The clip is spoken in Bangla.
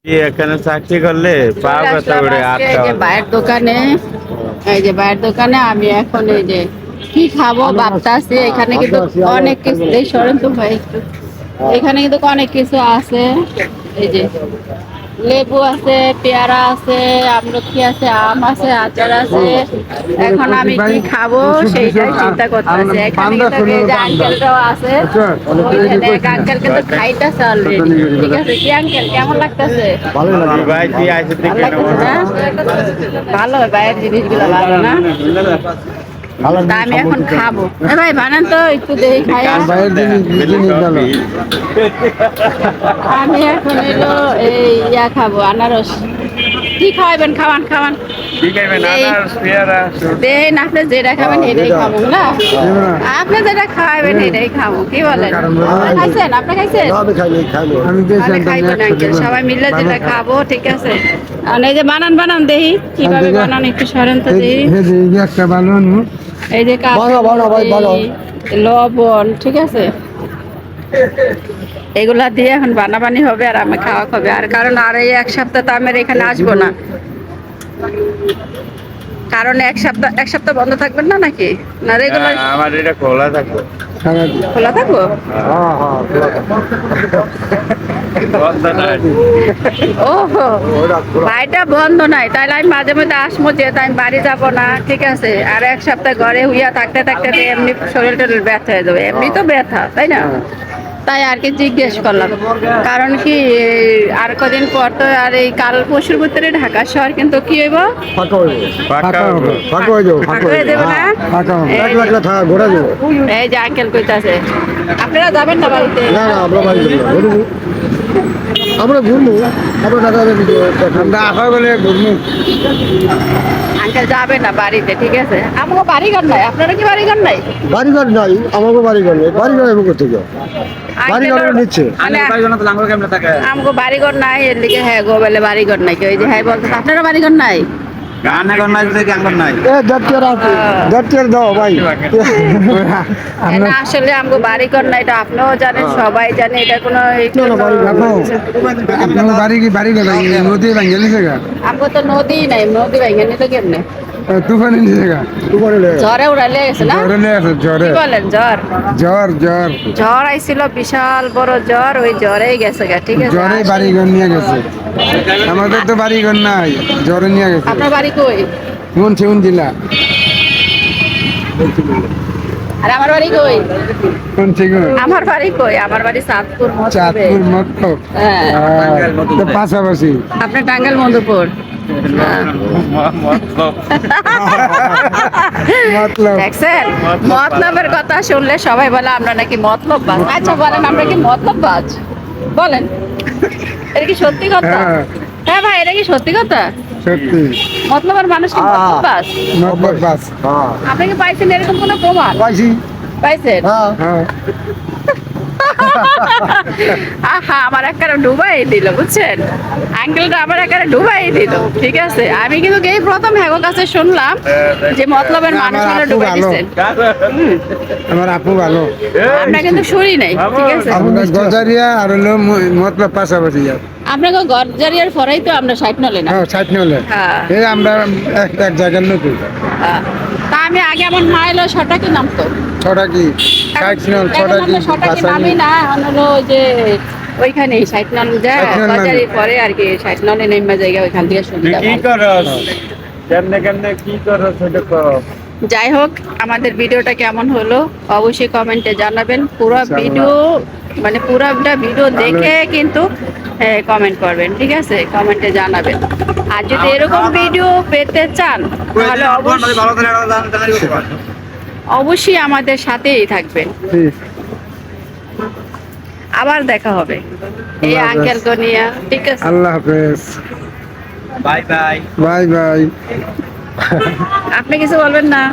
কি এখানে চাকরি করলে পা ব্যথা করে এই যে ভাইয়ের দোকানে, এই যে ভাইয়ের দোকানে আমি এখন এই যে কি খাবো ভাবতাছি। এখানে কিন্তু অনেক কিছু, এই সরেন তো ভাই একটু। এখানে কিন্তু অনেক কিছু আছে। এই যে লেবু আছে, পেয়ারা আছে, আমলকি আছে, আম আছে, আচার আছে। এখন আমি কি খাবো সেইটাই চিন্তা করতেছি। এখানে কিন্তু এই যে আঙ্কেলরাও আছে, ওইখানে এক আঙ্কেল কিন্তু খাইতেছে অলরেডি। ঠিক আছে, কি আঙ্কেল কেমন লাগতেছে? ভাই কি আছে ভালো লাগতেছে না? ভালো, ভাইয়ের জিনিসগুলো ভালো না? তা আমি এখন খাবো। এ ভাই বানান তো একটু দেখি খাই। আমি এখন এলো এই ইয়া খাবো, আনারস। কি খাওয়াবেন? খাওয়ান খাওয়ান। দেন আপনি যেটা খাবেন এটাই খাবো না? আপনি যেটা খাওয়াবেন এটাই খাবো, কি বলেন? খাইছেন? আপনি খাইছেন? তাহলে খাইবেন আঙ্কেল, সবাই মিলে যেটা খাবো। ঠিক আছে, আর এই যে বানান বানান দেখি কিভাবে বানান, একটু সরেন তো দেখি। এই যে লবণ, ঠিক আছে, এগুলা দিয়ে এখন বানাবানি হবে আর আমি খাওয়া খাবে। আর কারণ আর এই এক সপ্তাহ তো আমি এখানে আসবো না, কারণ এক সপ্তাহ বন্ধ থাকবেন না নাকি? না রেগুলার আমার এটা খোলা থাকবে। খোলা থাকবো? ওহো, বাড়িটা বন্ধ নাই, তাহলে আমি মাঝে মধ্যে আসবো, যেহেতু আমি বাড়ি যাবো না। ঠিক আছে, আর এক সপ্তাহ ঘরে হুইয়া থাকতে থাকতে তো এমনি শরীর টরীর ব্যথা হয়ে যাবে, এমনি তো ব্যথা, তাই না? তাই আর কি জিজ্ঞেস করলাম। কারণ কি আর কদিন পর তো, আর এই কাল পরশুর ভিতরে ঢাকা শহর কিন্তু কি হইব, ফাঁকা হয়ে যাবে না? এই যে আঙ্কেল কইতাছে আপনারা যাবেন না বাড়িতে? আমরা ঘুরবো, আমরা আশা করে ঘুরবো। আঙ্কেল যাবে না বাড়িতে, ঠিক আছে? আমাকে বাড়িঘর নাই, আপনারা কি বাড়িঘর নাই? বাড়িঘর নাই, আমাকে বাড়িঘর নেই। বাড়িঘর এবার করতে যাও, বাড়িঘর নিচ্ছে। আমাকে বাড়িঘর নাই, এর লিগে হ্যাঁ গো বলে বাড়িঘর নাই। কেউ এই যে হ্যাঁ বলতে, আপনারা বাড়িঘর নাই? আসলে আমাকে বাড়িঘর নাই, এটা আপনিও জানেন, সবাই জানে, এটা কোনো আমাকে তো নদী নাই, নদী ভাঙে নিত কেমনে? ঝড়ে উড়ালে গেছে না? কি বলেন, ঝড় আইছিল, বিশাল বড় ঝড়, ওই ঝড়েই গেছে গা। ঠিক আছে, বাড়িঘর নিয়ে গেছে, আমাদের তো বাড়িঘর নাই, জ্বরে নিয়ে গেছে। আপনার বাড়ি কই? সেউন জেলা। আর আমার বাড়ি কই? আমার বাড়ি কই? আমার বাড়ি চাঁদপুর মতলব। হ্যাঁ, পাশাপাশি। আপনি টাঙ্গাইল মধুপুর। দেখছেন, মতলবের কথা শুনলে সবাই বলে আমরা নাকি মতলব বাজ। আচ্ছা বলেন, আমরা কি মতলব বাজ? বলেন, এটা কি সত্যি কথা? হ্যাঁ ভাই, এটা কি সত্যি কথা? সত্যি। মতলবের মানুষ কি মতলব বাজ? আপনি কি পাইছেন এরকম কোনো প্রমাণ? পাইছেন? আহা, আমার একেবারে ডুবাই দিল, বুঝছেন? আঙ্কেলটা আমার একেবারে ডুবাই দিল। ঠিক আছে, আমি কিন্তু এই প্রথম হ্যাগো কাছে শুনলাম যে মতলবের মানুষ হলো ডুবাই দিচ্ছেন। আমার আপু ভালো, আমরা কিন্তু শুনি নাই। ঠিক আছে, গজারিয়া আর হলো মতলব পাশাপাশি। আপনাকে গরজারিয়ার পরেই তো আমরা 60 নলে না? 60 নলে। এই আমরা এক জায়গার নতুন। তা আমি আগে আমার মা এলো ছটা কি নামতো, ছটা কি 60 নল, ছটা কি নামি না, হলো ওই যে ওইখানে 60 নল যায়, বাজারের পরে আর কি 60 নলে নেমে জায়গা, ওইখান থেকে শুনতে। কি করস কেমনে কেমনে কি করস সেটা কর। যাই হোক, আমাদের ভিডিওটা কেমন হলো অবশ্যই কমেন্টে জানাবেন। পুরো ভিডিও মানে পুরোটা ভিডিও দেখে কিন্তু কমেন্ট করবেন, ঠিক আছে? কমেন্টে জানাবেন। আর যদি এরকম ভিডিও পেতে চান তাহলে অবশ্যই আমাদের সাথেই থাকবেন। আবার দেখা হবে এই আঙ্কেল নিয়ে, ঠিক আছে? আল্লাহ হাফেজ, বাই বাই বাই বাই। আপনি কিছু বলবেন না?